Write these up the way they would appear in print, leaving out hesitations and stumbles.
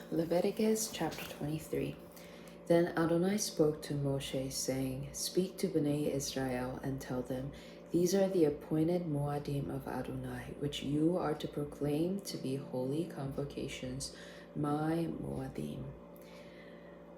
Leviticus chapter 23. Then Adonai spoke to Moshe, saying, Speak to Bnei Israel and tell them, These are the appointed Moadim of Adonai, which you are to proclaim to be holy convocations, my Moadim.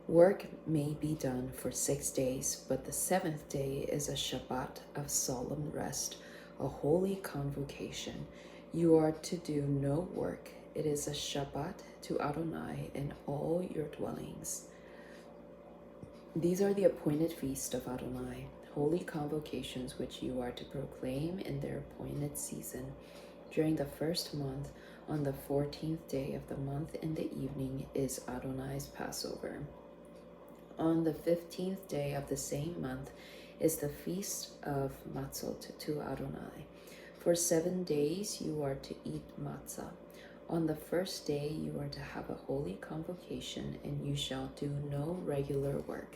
Work may be done for 6 days, but the seventh day is a Shabbat of solemn rest, a holy convocation. You are to do no work. It is a Shabbat to Adonai in all your dwellings. These are the appointed feast of Adonai, holy convocations which you are to proclaim in their appointed season. During the first month, on the 14th day of the month in the evening, is Adonai's Passover. On the 15th day of the same month is the feast of Matzot to Adonai. For 7 days you are to eat matzah. On the first day you are to have a holy convocation, and you shall do no regular work.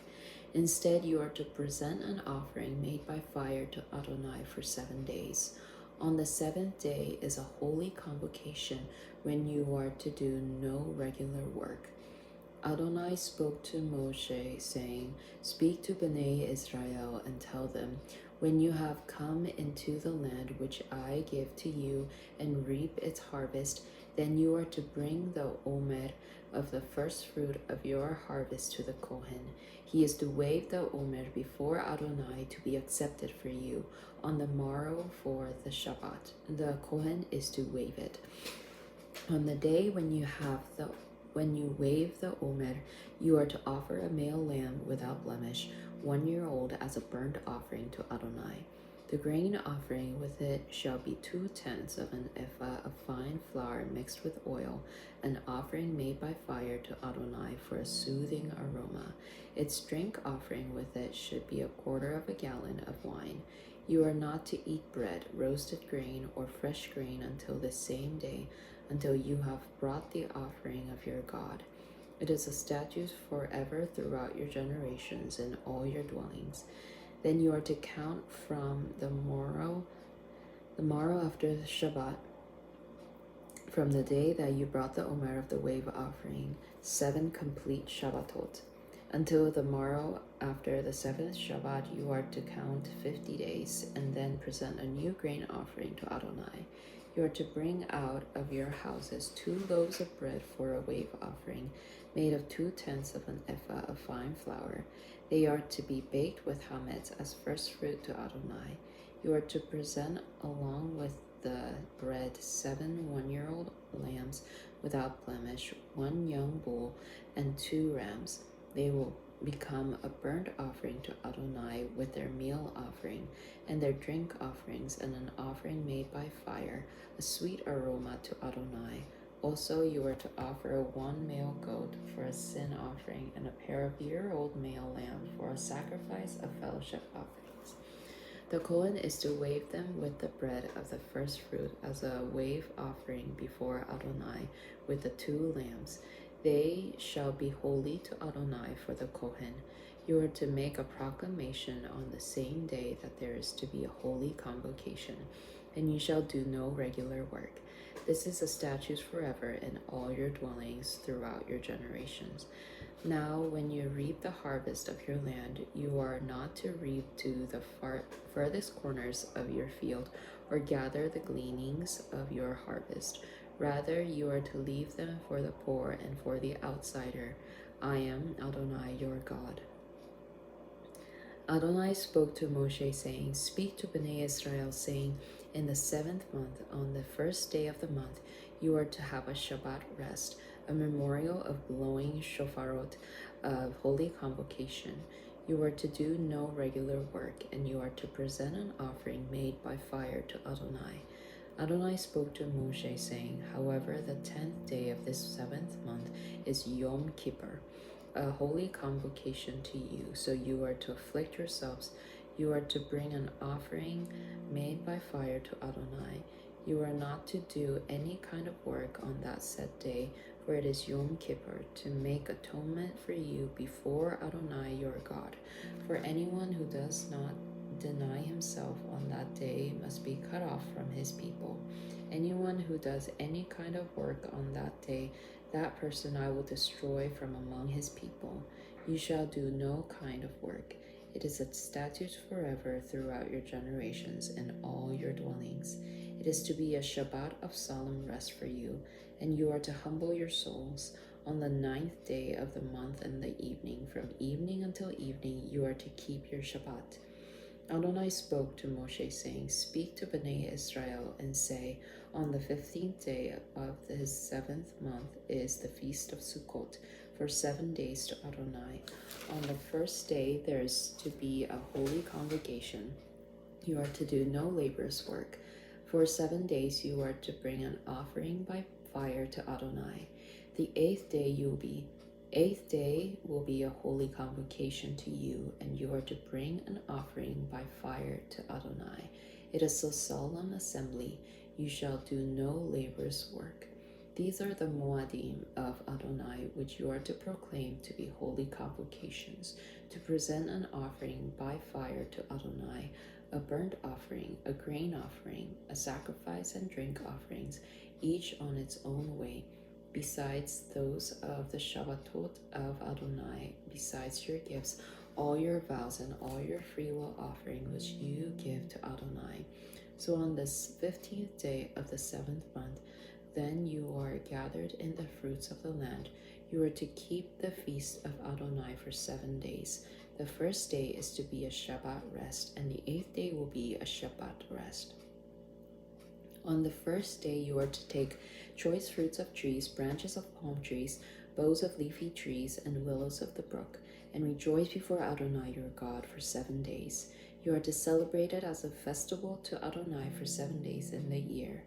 Instead, you are to present an offering made by fire to Adonai for 7 days. On the seventh day is a holy convocation, when you are to do no regular work. Adonai spoke to Moshe, saying, Speak to Bnei Israel and tell them, When you have come into the land which I give to you and reap its harvest, then you are to bring the omer of the first fruit of your harvest to the Kohen. He is to wave the omer before Adonai to be accepted for you on the morrow for the Shabbat. The Kohen is to wave it. On the day when you wave the omer, you are to offer a male lamb without blemish, 1 year old, as a burnt offering to Adonai. The grain offering with it shall be 2/10 of an ephah of fine flour mixed with oil, an offering made by fire to Adonai for a soothing aroma. Its drink offering with it should be 1/4 of a gallon of wine. You are not to eat bread, roasted grain, or fresh grain until the same day, until you have brought the offering of your God. It is a statute forever throughout your generations in all your dwellings. Then you are to count from the morrow after the Shabbat, from the day that you brought the omer of the wave offering, 7 complete Shabbatot. Until the morrow after the 7th Shabbat, you are to count 50 days, and then present a new grain offering to Adonai. You are to bring out of your houses 2 loaves of bread for a wave offering, made of 2/10 of an ephah of fine flour. They are to be baked with hametz as first fruit to Adonai. You are to present along with the bread 7 one-year-old lambs without blemish, 1 young bull, and 2 rams. They will become a burnt offering to Adonai with their meal offering and their drink offerings, and an offering made by fire, a sweet aroma to Adonai. Also, you are to offer 1 male goat for a sin offering, and a pair of year-old male lamb for a sacrifice of fellowship offerings. The Kohen is to wave them with the bread of the first fruit as a wave offering before Adonai with the 2 lambs. They shall be holy to Adonai for the Kohen. You are to make a proclamation on the same day that there is to be a holy convocation, and you shall do no regular work. This is a statute forever in all your dwellings throughout your generations. Now, when you reap the harvest of your land, you are not to reap to the furthest corners of your field, or gather the gleanings of your harvest. Rather, you are to leave them for the poor and for the outsider. I am Adonai your God. Adonai spoke to Moshe, saying, Speak to Bnei Israel, saying, In the 7th month, on the first day of the month, you are to have a Shabbat rest, a memorial of blowing shofarot, of holy convocation. You are to do no regular work, and you are to present an offering made by fire to Adonai. Adonai spoke to Moshe, saying, However, the 10th day of this 7th month is Yom Kippur, a holy convocation to you. So you are to afflict yourselves. You are to bring an offering made by fire to Adonai. You are not to do any kind of work on that set day, for it is Yom Kippur, to make atonement for you before Adonai your God. For anyone who does not deny himself on that day must be cut off from his people. Anyone who does any kind of work on that day, that person I will destroy from among his people. You shall do no kind of work. It is a statute forever throughout your generations in all your dwellings. It is to be a Shabbat of solemn rest for you, and you are to humble your souls. On the 9th day of the month in the evening, from evening until evening, you are to keep your Shabbat. Adonai spoke to Moshe, saying, Speak to Bnei Israel and say, On the 15th day of his 7th month is the feast of Sukkot, for 7 days to Adonai. On the first day there is to be a holy convocation. You are to do no laborious work. For 7 days you are to bring an offering by fire to Adonai. The 8th day will be a holy convocation to you, and you are to bring an offering by fire to Adonai. It is a solemn assembly. You shall do no laborious work. These are the Moadim of Adonai, which you are to proclaim to be holy convocations, to present an offering by fire to Adonai, a burnt offering, a grain offering, a sacrifice and drink offerings, each on its own way, besides those of the Shabbatot of Adonai, besides your gifts, all your vows and all your freewill offering which you give to Adonai. So on this 15th day of the 7th month, then you are gathered in the fruits of the land. You are to keep the feast of Adonai for 7 days. The first day is to be a Shabbat rest, and the 8th day will be a Shabbat rest. On the first day you are to take choice fruits of trees, branches of palm trees, boughs of leafy trees, and willows of the brook, and rejoice before Adonai your God for 7 days. You are to celebrate it as a festival to Adonai for 7 days in the year.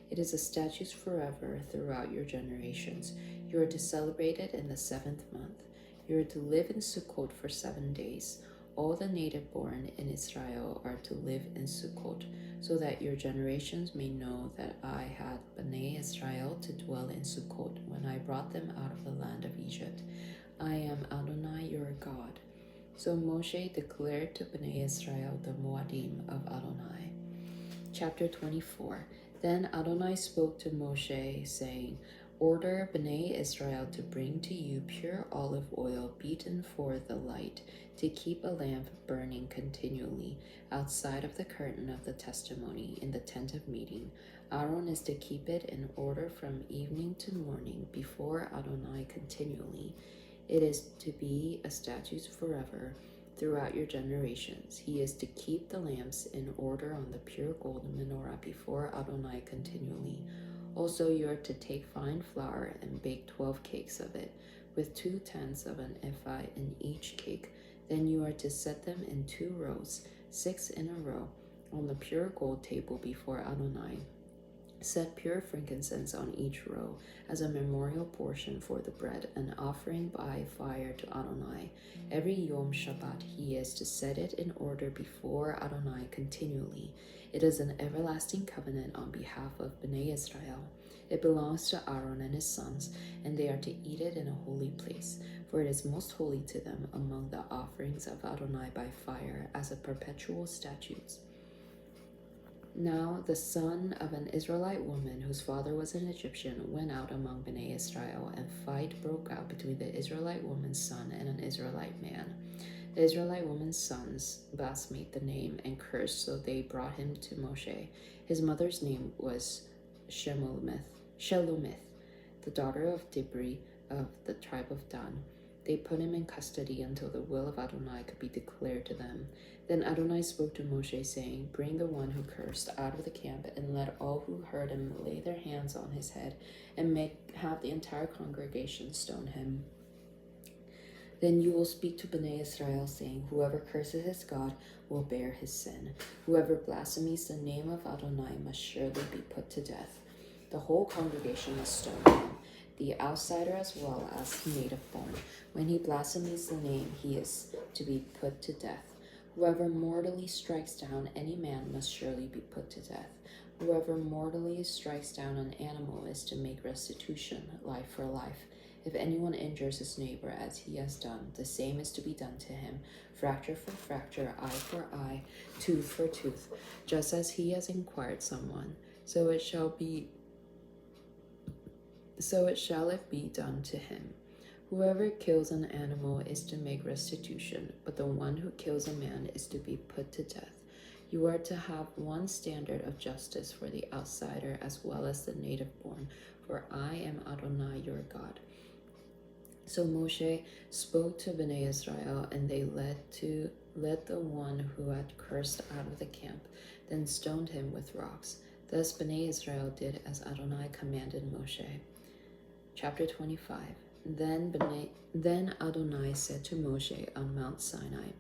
It is a statute forever throughout your generations. You are to celebrate it in the 7th month. You are to live in Sukkot for 7 days. All the native born in Israel are to live in Sukkot, so that your generations may know that I had Bnei Israel to dwell in Sukkot when I brought them out of the land of Egypt. I am Adonai your God. So Moshe declared to Bnei Israel the Moadim of Adonai. Chapter 24. Then Adonai spoke to Moshe, saying, Order Bnei Israel to bring to you pure olive oil beaten for the light, to keep a lamp burning continually outside of the curtain of the testimony in the tent of meeting. Aaron is to keep it in order from evening to morning before Adonai continually. It is to be a statute forever throughout your generations. He is to keep the lamps in order on the pure gold menorah before Adonai continually. Also you are to take fine flour and bake 12 cakes of it, with 2/10 of an ephah in each cake. Then you are to set them in 2 rows, 6 in a row, on the pure gold table before Adonai. Set pure frankincense on each row as a memorial portion for the bread, an offering by fire to Adonai. Every Yom Shabbat he is to set it in order before Adonai continually. It is an everlasting covenant on behalf of Bnei Israel. It belongs to Aaron and his sons, and they are to eat it in a holy place, for it is most holy to them among the offerings of Adonai by fire as a perpetual statute. Now the son of an Israelite woman whose father was an Egyptian went out among Bnei Israel, and fight broke out between the Israelite woman's son and an Israelite man. The Israelite woman's sons blasphemed the name and cursed, so they brought him to Moshe. His mother's name was Shelomith, the daughter of Dibri of the tribe of Dan. They put him in custody until the will of Adonai could be declared to them. Then Adonai spoke to Moshe, saying, Bring the one who cursed out of the camp, and let all who heard him lay their hands on his head, and have the entire congregation stone him. Then you will speak to Bnei Israel, saying, Whoever curses his God will bear his sin. Whoever blasphemes the name of Adonai must surely be put to death. The whole congregation must stone him, the outsider as well as the native born. When he blasphemes the name, he is to be put to death. Whoever mortally strikes down any man must surely be put to death. Whoever mortally strikes down an animal is to make restitution, life for life. If anyone injures his neighbor as he has done, the same is to be done to him, fracture for fracture, eye for eye, tooth for tooth, just as he has inquired someone. So it shall be So it shall be done to him. Whoever kills an animal is to make restitution, but the one who kills a man is to be put to death. You are to have one standard of justice for the outsider as well as the native born, for I am Adonai your God. So Moshe spoke to Bnei Israel, and they led the one who had cursed out of the camp, then stoned him with rocks. Thus Bnei Israel did as Adonai commanded Moshe. Chapter 25. Then Adonai said to Moshe on Mount Sinai,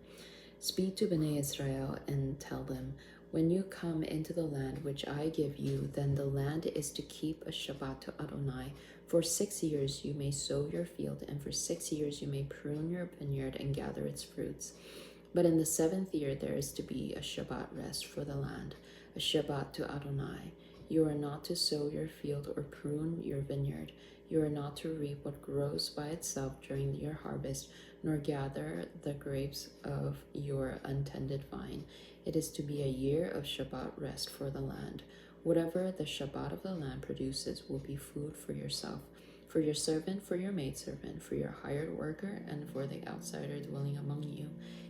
Speak to Bnei Israel and tell them, when you come into the land which I give you, then the land is to keep a Shabbat to Adonai. For 6 years you may sow your field, and for 6 years you may prune your vineyard and gather its fruits. But in the 7th year there is to be a Shabbat rest for the land, a Shabbat to Adonai. You are not to sow your field or prune your vineyard. You are not to reap what grows by itself during your harvest, nor gather the grapes of your untended vine. It is to be a year of Shabbat rest for the land. Whatever the Shabbat of the land produces will be food for yourself, for your servant, for your maidservant, for your hired worker, and for the outsider dwelling among you,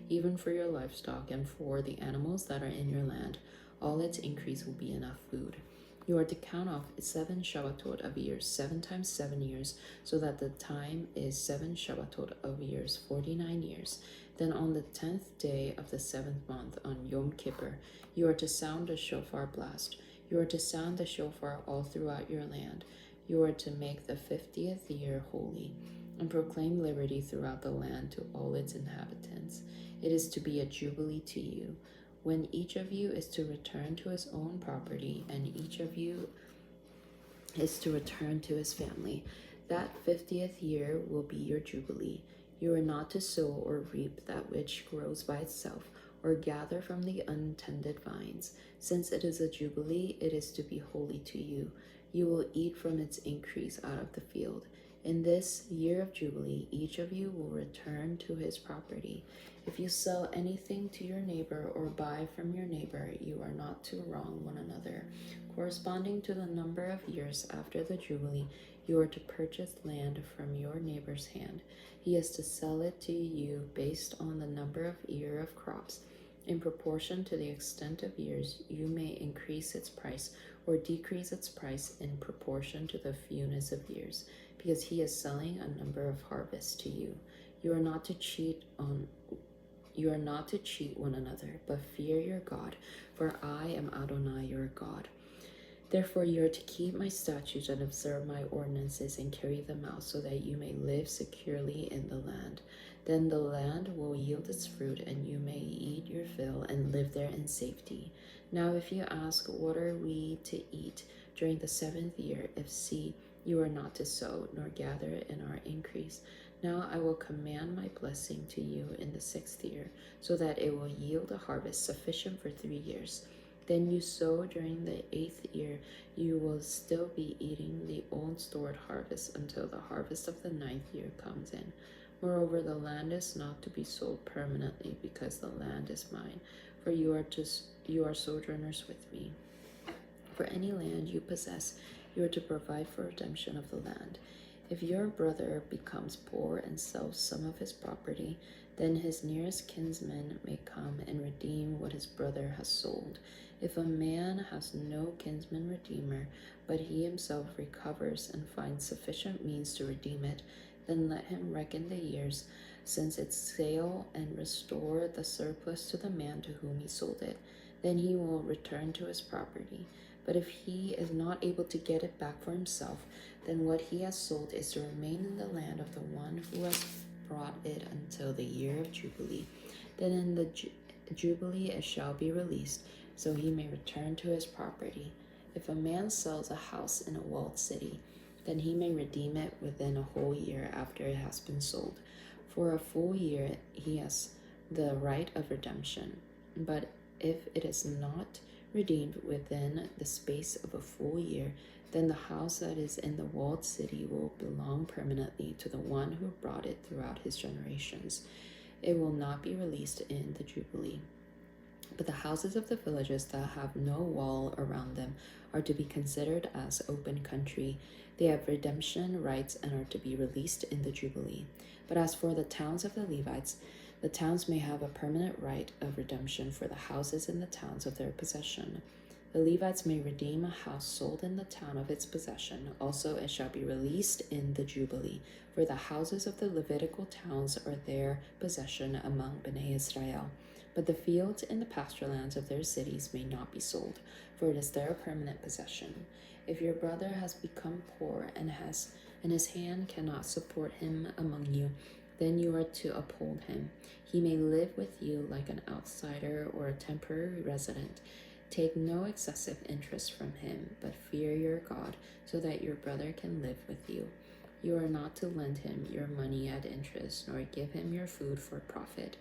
even for your livestock and for the animals that are in your land. All its increase will be enough food. You are to count off 7 Shabbatot of years, 7 times 7 years, so that the time is 7 Shabbatot of years, 49 years. Then on the 10th day of the 7th month, on Yom Kippur, you are to sound the shofar blast. You are to sound the shofar all throughout your land. You are to make the 50th year holy, and proclaim liberty throughout the land to all its inhabitants. It is to be a jubilee to you, when each of you is to return to his own property, and each of you is to return to his family. That 50th year will be your jubilee. You are not to sow or reap that which grows by itself, or gather from the untended vines. Since it is a jubilee, it is to be holy to you. You will eat from its increase out of the field. In this year of jubilee, each of you will return to his property. If you sell anything to your neighbor or buy from your neighbor, you are not to wrong one another. Corresponding to the number of years after the jubilee, you are to purchase land from your neighbor's hand. He is to sell it to you based on the number of year of crops. In proportion to the extent of years, you may increase its price or decrease its price in proportion to the fewness of years, because he is selling a number of harvests to you. You are not to cheat one another, but fear your God, for I am Adonai your God. Therefore you are to keep my statutes and observe my ordinances and carry them out, so that you may live securely in the land. Then the land will yield its fruit, and you may eat your fill and live there in safety. Now if you ask, what are we to eat during the 7th year, if see, you are not to sow, nor gather in our increase. Now I will command my blessing to you in the 6th year, so that it will yield a harvest sufficient for 3 years. Then you sow during the 8th year, you will still be eating the old stored harvest until the harvest of the 9th year comes in. Moreover, the land is not to be sold permanently, because the land is mine, for you are sojourners with me. For any land you possess, you are to provide for redemption of the land. If your brother becomes poor and sells some of his property, then his nearest kinsman may come and redeem what his brother has sold. If a man has no kinsman redeemer, but he himself recovers and finds sufficient means to redeem it, then let him reckon the years since its sale and restore the surplus to the man to whom he sold it. Then he will return to his property. But if he is not able to get it back for himself, then what he has sold is to remain in the land of the one who has brought it until the year of Jubilee. Then in the Jubilee it shall be released, so he may return to his property. If a man sells a house in a walled city, then he may redeem it within a whole year after it has been sold. For a full year he has the right of redemption. But if it is not redeemed within the space of a full year, then the house that is in the walled city will belong permanently to the one who brought it throughout his generations. It will not be released in the Jubilee. But the houses of the villages that have no wall around them are to be considered as open country. They have redemption rights and are to be released in the Jubilee. But as for the towns of the Levites, the towns may have a permanent right of redemption for the houses in the towns of their possession. The Levites may redeem a house sold in the town of its possession. Also, it shall be released in the Jubilee, for the houses of the Levitical towns are their possession among Bnei Israel. But the fields and the pasture lands of their cities may not be sold, for it is their permanent possession. If your brother has become poor and his hand cannot support him among you, then you are to uphold him. He may live with you like an outsider or a temporary resident. Take no excessive interest from him, but fear your God, so that your brother can live with you. You are not to lend him your money at interest, nor give him your food for profit.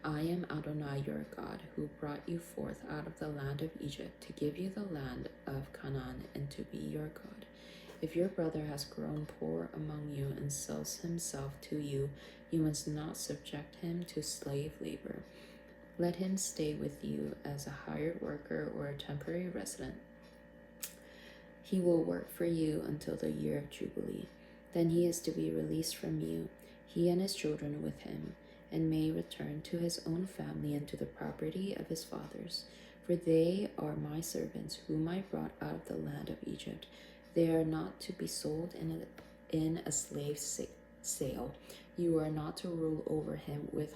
I am Adonai your God, who brought you forth out of the land of Egypt to give you the land of Canaan and to be your God. If your brother has grown poor among you and sells himself to you, you must not subject him to slave labor. Let him stay with you as a hired worker or a temporary resident. He will work for you until the year of Jubilee. Then he is to be released from you, he and his children with him, and may return to his own family and to the property of his fathers. For they are my servants, whom I brought out of the land of Egypt. They are not to be sold in a slave sale. You are not to rule over him with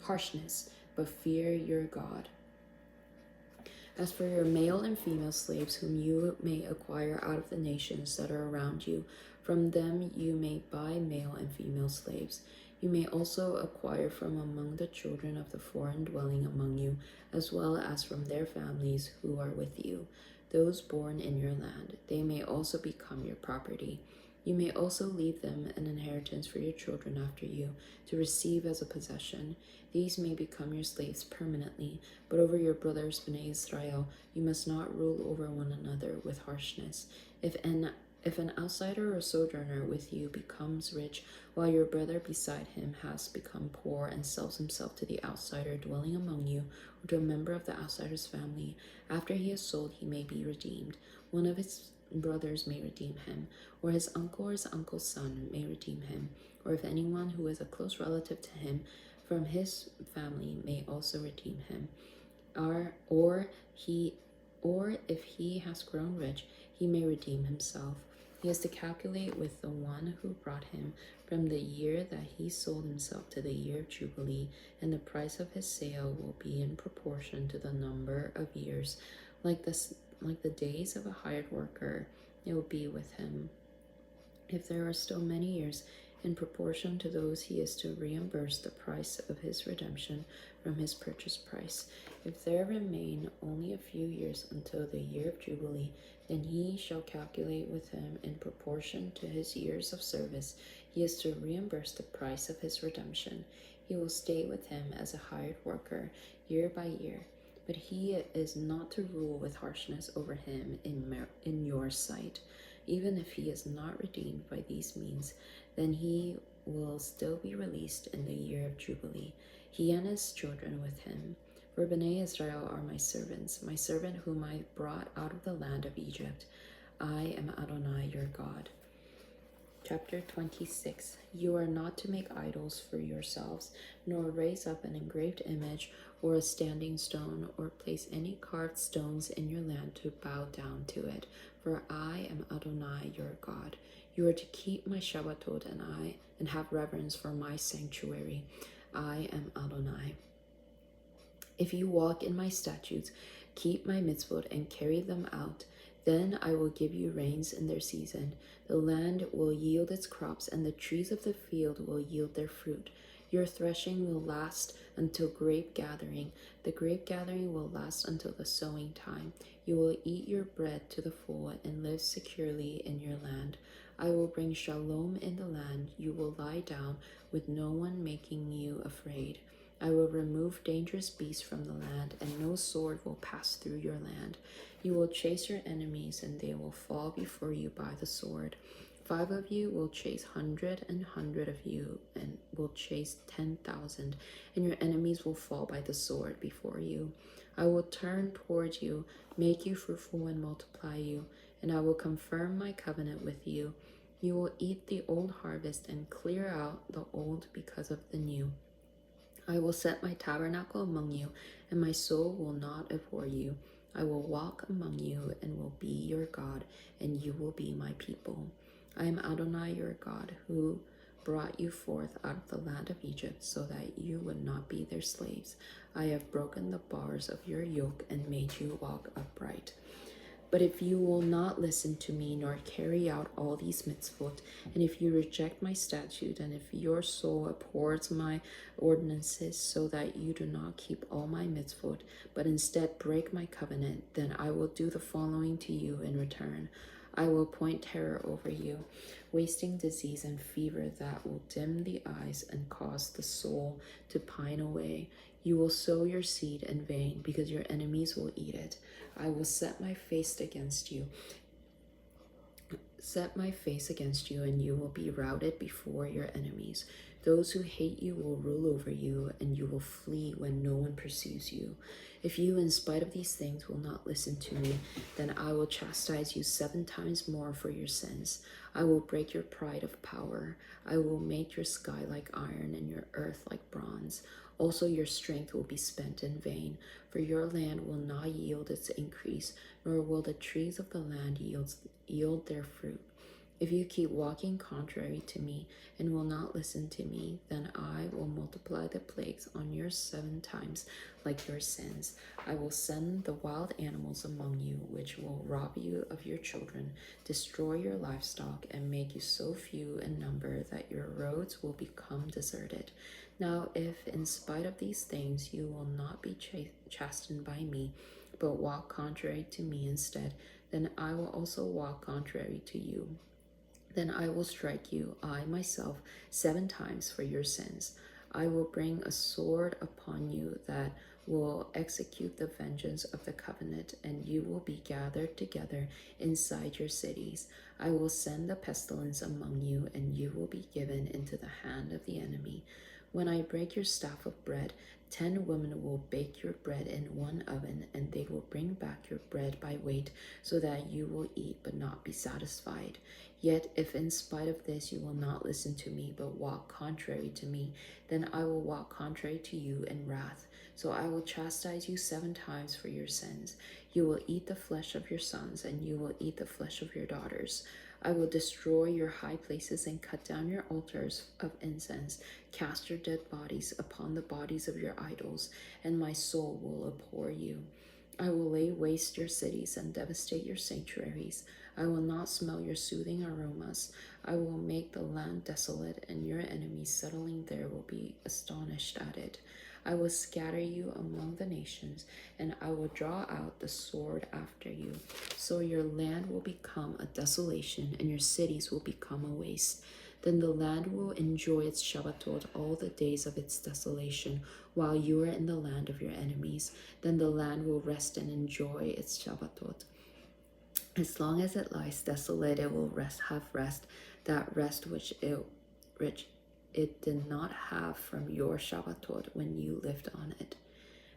harshness, but fear your God. As for your male and female slaves, whom you may acquire out of the nations that are around you, from them you may buy male and female slaves. You may also acquire from among the children of the foreign dwelling among you, as well as from their families who are with you, those born in your land. They may also become your property. You may also leave them an inheritance for your children after you, to receive as a possession. These may become your slaves permanently, but over your brothers, Bnei Israel, you must not rule over one another with harshness. If an outsider or sojourner with you becomes rich, while your brother beside him has become poor and sells himself to the outsider dwelling among you, or to a member of the outsider's family, after he is sold he may be redeemed. One of his brothers may redeem him, or his uncle or his uncle's son may redeem him, or if anyone who is a close relative to him from his family may also redeem him. Or if he has grown rich, he may redeem himself. He has to calculate with the one who brought him from the year that he sold himself to the year of Jubilee, and the price of his sale will be in proportion to the number of years, like the days of a hired worker. It will be with him. If there are still many years, in proportion to those he is to reimburse the price of his redemption from his purchase price. If there remain only a few years until the year of Jubilee, then he shall calculate with him in proportion to his years of service. He is to reimburse the price of his redemption. He will stay with him as a hired worker year by year, but he is not to rule with harshness over him in your sight. Even if he is not redeemed by these means, then he will still be released in the year of Jubilee, he and his children with him. For Bnei Israel are my servants, my servant whom I brought out of the land of Egypt. I am Adonai your God. Chapter 26. You are not to make idols for yourselves, nor raise up an engraved image or a standing stone, or place any carved stones in your land to bow down to it. For I am Adonai your God. You are to keep my Shabbatot and have reverence for my sanctuary. I am Adonai. If you walk in my statutes, keep my mitzvot, and carry them out, then I will give you rains in their season. The land will yield its crops, and the trees of the field will yield their fruit. Your threshing will last until grape gathering. The grape gathering will last until the sowing time. You will eat your bread to the full and live securely in your land. I will bring shalom in the land. You will lie down with no one making you afraid. I will remove dangerous beasts from the land, and no sword will pass through your land. You will chase your enemies, and they will fall before you by the sword. 5 of you will chase 100, and 100 of you and will chase 10,000, and your enemies will fall by the sword before you. I will turn towards you, make you fruitful, and multiply you, and I will confirm my covenant with you. You will eat the old harvest and clear out the old because of the new. I will set my tabernacle among you, and my soul will not abhor you. I will walk among you and will be your God, and you will be my people. I am Adonai your God, who brought you forth out of the land of Egypt, so that you would not be their slaves. I have broken the bars of your yoke and made you walk upright. But if you will not listen to me nor carry out all these mitzvot, and if you reject my statute, and if your soul abhors my ordinances, so that you do not keep all my mitzvot, but instead break my covenant, then I will do the following to you in return. I will appoint terror over you, wasting disease and fever that will dim the eyes and cause the soul to pine away. You will sow your seed in vain, because your enemies will eat it. I will set my face against you, and you will be routed before your enemies. Those who hate you will rule over you, and you will flee when no one pursues you. If you, in spite of these things, will not listen to me, then I will chastise you 7 times more for your sins. I will break your pride of power. I will make your sky like iron and your earth like bronze. Also your strength will be spent in vain, for your land will not yield its increase, nor will the trees of the land yield their fruit. If you keep walking contrary to me and will not listen to me, then I will multiply the plagues on your 7 times like your sins. I will send the wild animals among you, which will rob you of your children, destroy your livestock, and make you so few in number that your roads will become deserted. Now, if in spite of these things you will not be chastened by me, but walk contrary to me instead, then I will also walk contrary to you. Then I will strike you, I myself, 7 times for your sins. I will bring a sword upon you that will execute the vengeance of the covenant, and you will be gathered together inside your cities. I will send the pestilence among you, and you will be given into the hand of the enemy. When I break your staff of bread, 10 women will bake your bread in one oven, and they will bring back your bread by weight, so that you will eat but not be satisfied. Yet if in spite of this you will not listen to me, but walk contrary to me, then I will walk contrary to you in wrath. So I will chastise you 7 times for your sins. You will eat the flesh of your sons, and you will eat the flesh of your daughters. I will destroy your high places and cut down your altars of incense, cast your dead bodies upon the bodies of your idols, and my soul will abhor you. I will lay waste your cities and devastate your sanctuaries. I will not smell your soothing aromas. I will make the land desolate, and your enemies settling there will be astonished at it. I will scatter you among the nations, and I will draw out the sword after you. So your land will become a desolation, and your cities will become a waste. Then the land will enjoy its Shabbatot all the days of its desolation, while you are in the land of your enemies. Then the land will rest and enjoy its Shabbatot. As long as it lies desolate, it will have rest, that rest which it did not have from your Shabbatot when you lived on it.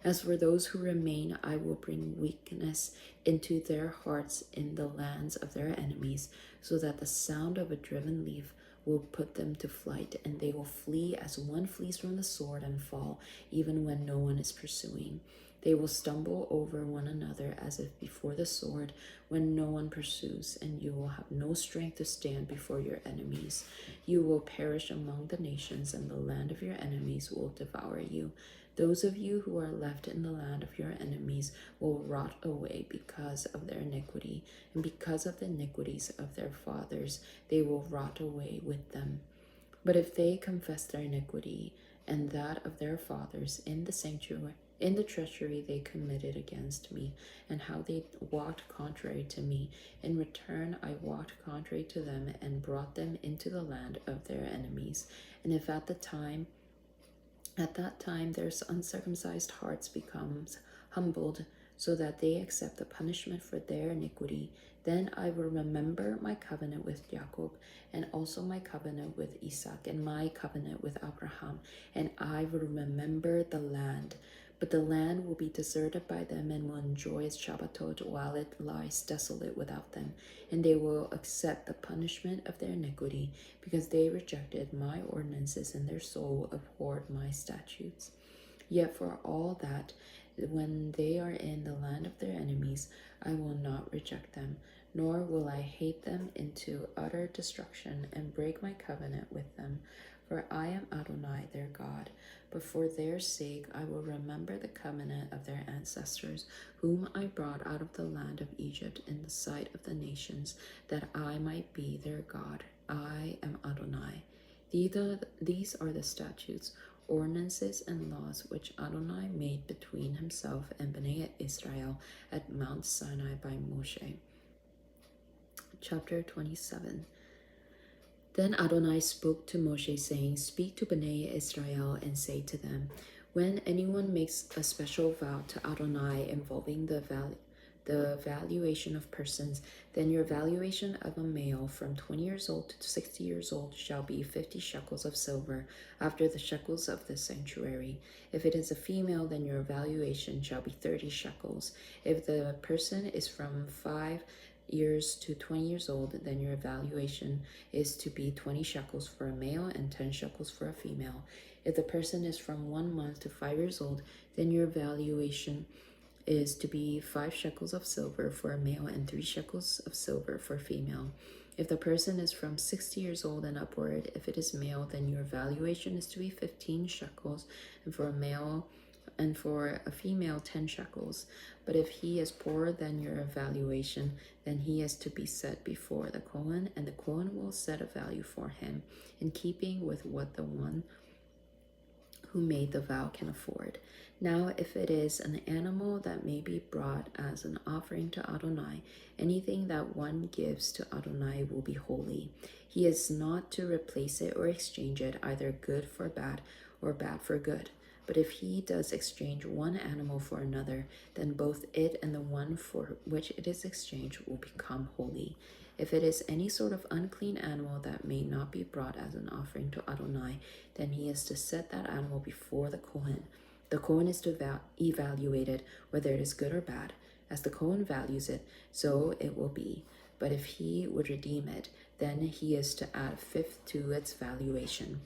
As for those who remain, I will bring weakness into their hearts in the lands of their enemies, so that the sound of a driven leaf will put them to flight, and they will flee as one flees from the sword and fall, even when no one is pursuing. They will stumble over one another as if before the sword when no one pursues, and you will have no strength to stand before your enemies. You will perish among the nations, and the land of your enemies will devour you. Those of you who are left in the land of your enemies will rot away because of their iniquity, and because of the iniquities of their fathers, they will rot away with them. But if they confess their iniquity and that of their fathers in the sanctuary, in the treachery they committed against me, and how they walked contrary to me, in return I walked contrary to them and brought them into the land of their enemies. And if at that time their uncircumcised hearts becomes humbled, so that they accept the punishment for their iniquity. Then I will remember my covenant with Jacob, and also my covenant with Isaac, and my covenant with Abraham, and I will remember the land. But the land will be deserted by them and will enjoy its Shabbatot while it lies desolate without them. And they will accept the punishment of their iniquity, because they rejected my ordinances and their soul abhorred my statutes. Yet for all that, when they are in the land of their enemies, I will not reject them, nor will I hate them into utter destruction and break my covenant with them. For I am Adonai their God. But for their sake I will remember the covenant of their ancestors, whom I brought out of the land of Egypt in the sight of the nations, that I might be their God. I am Adonai. These are the statutes, ordinances, and laws which Adonai made between himself and Bnei Israel at Mount Sinai by Moshe. Chapter 27. Then Adonai spoke to Moshe, saying, Speak to Bnei Israel and say to them, when anyone makes a special vow to Adonai involving the valuation of persons, then your valuation of a male from 20 years old to 60 years old shall be 50 shekels of silver, after the shekels of the sanctuary. If it is a female, then your valuation shall be 30 shekels. If the person is from 5 years to 20 years old, then your valuation is to be 20 shekels for a male and 10 shekels for a female. If the person is from 1 month to 5 years old, then your valuation is to be 5 shekels of silver for a male and 3 shekels of silver for a female. If the person is from 60 years old and upward, if it is male, then your valuation is to be 15 shekels, and for a male and for a female 10 shekels. But if he is poorer than your valuation, then he is to be set before the Kohen, and the Kohen will set a value for him, in keeping with what the one who made the vow can afford. Now, if it is an animal that may be brought as an offering to Adonai, anything that one gives to Adonai will be holy. He is not to replace it or exchange it, either good for bad or bad for good. But if he does exchange one animal for another, then both it and the one for which it is exchanged will become holy. If it is any sort of unclean animal that may not be brought as an offering to Adonai, then he is to set that animal before the Kohen. The Kohen is to evaluate it, whether it is good or bad. As the Kohen values it, so it will be. But if he would redeem it, then he is to add a fifth to its valuation.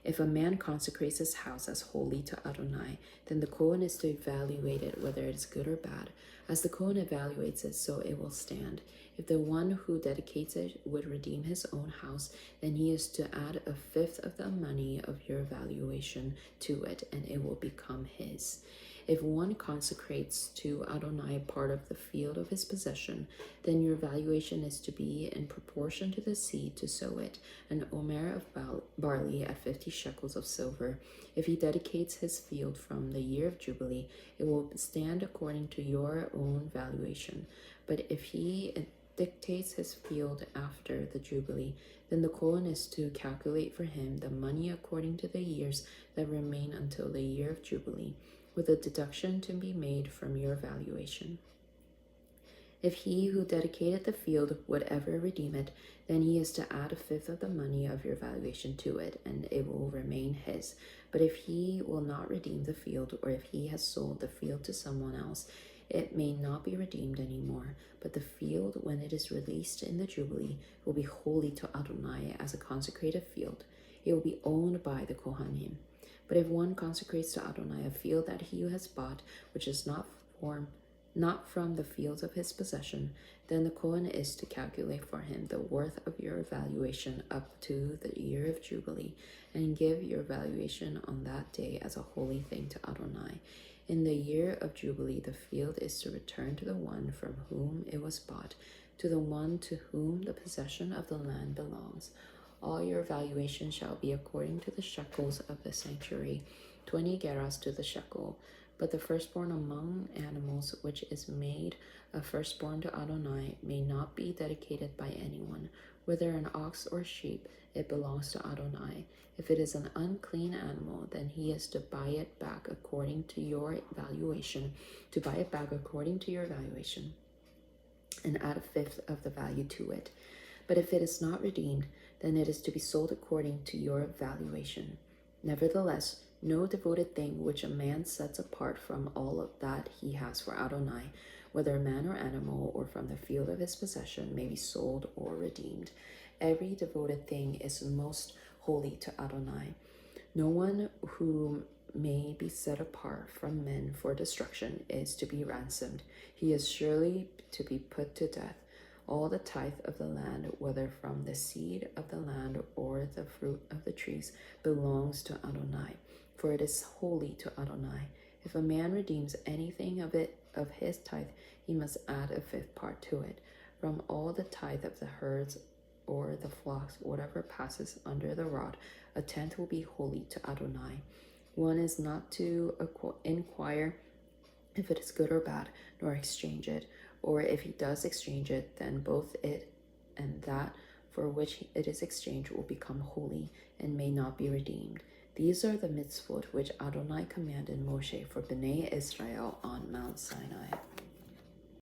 If a man consecrates his house as holy to Adonai, then the Kohen is to evaluate it, whether it is good or bad. As the Kohen evaluates it, so it will stand. If the one who dedicates it would redeem his own house, then he is to add a fifth of the money of your valuation to it, and it will become his. If one consecrates to Adonai part of the field of his possession, then your valuation is to be in proportion to the seed to sow it, an omer of barley at 50 shekels of silver. If he dedicates his field from the year of Jubilee, it will stand according to your own valuation. But if he dictates his field after the Jubilee, then the Kohen is to calculate for him the money according to the years that remain until the year of Jubilee, with a deduction to be made from your valuation. If he who dedicated the field would ever redeem it, then he is to add a fifth of the money of your valuation to it, and it will remain his. But if he will not redeem the field, or if he has sold the field to someone else, it may not be redeemed anymore, but the field, when it is released in the Jubilee, will be holy to Adonai as a consecrated field. It will be owned by the Kohanim. But if one consecrates to Adonai a field that he has bought, which is not from the fields of his possession, then the Kohen is to calculate for him the worth of your valuation up to the year of Jubilee, and give your valuation on that day as a holy thing to Adonai. In the year of Jubilee, the field is to return to the one from whom it was bought, to the one to whom the possession of the land belongs. All your valuation shall be according to the shekels of the sanctuary, 20 gerahs to the shekel. But the firstborn among animals, which is made a firstborn to Adonai, may not be dedicated by anyone, Whether an ox or sheep, it belongs to Adonai. If it is an unclean animal, then he is to buy it back according to your valuation, and add a fifth of the value to it. But if it is not redeemed, then it is to be sold according to your valuation. Nevertheless, no devoted thing which a man sets apart from all of that he has for Adonai, whether man or animal, or from the field of his possession, may be sold or redeemed. Every devoted thing is most holy to Adonai. No one who may be set apart from men for destruction is to be ransomed. He is surely to be put to death. All the tithe of the land, whether from the seed of the land or the fruit of the trees, belongs to Adonai, for it is holy to Adonai. If a man redeems anything of his tithe, he must add a fifth part to it. From all the tithe of the herds or the flocks, whatever passes under the rod, a tenth will be holy to Adonai. One is not to inquire if it is good or bad, nor exchange it. Or if he does exchange it, then both it and that for which it is exchanged will become holy and may not be redeemed. These are the mitzvot which Adonai commanded Moshe for Bnei Israel on Mount Sinai.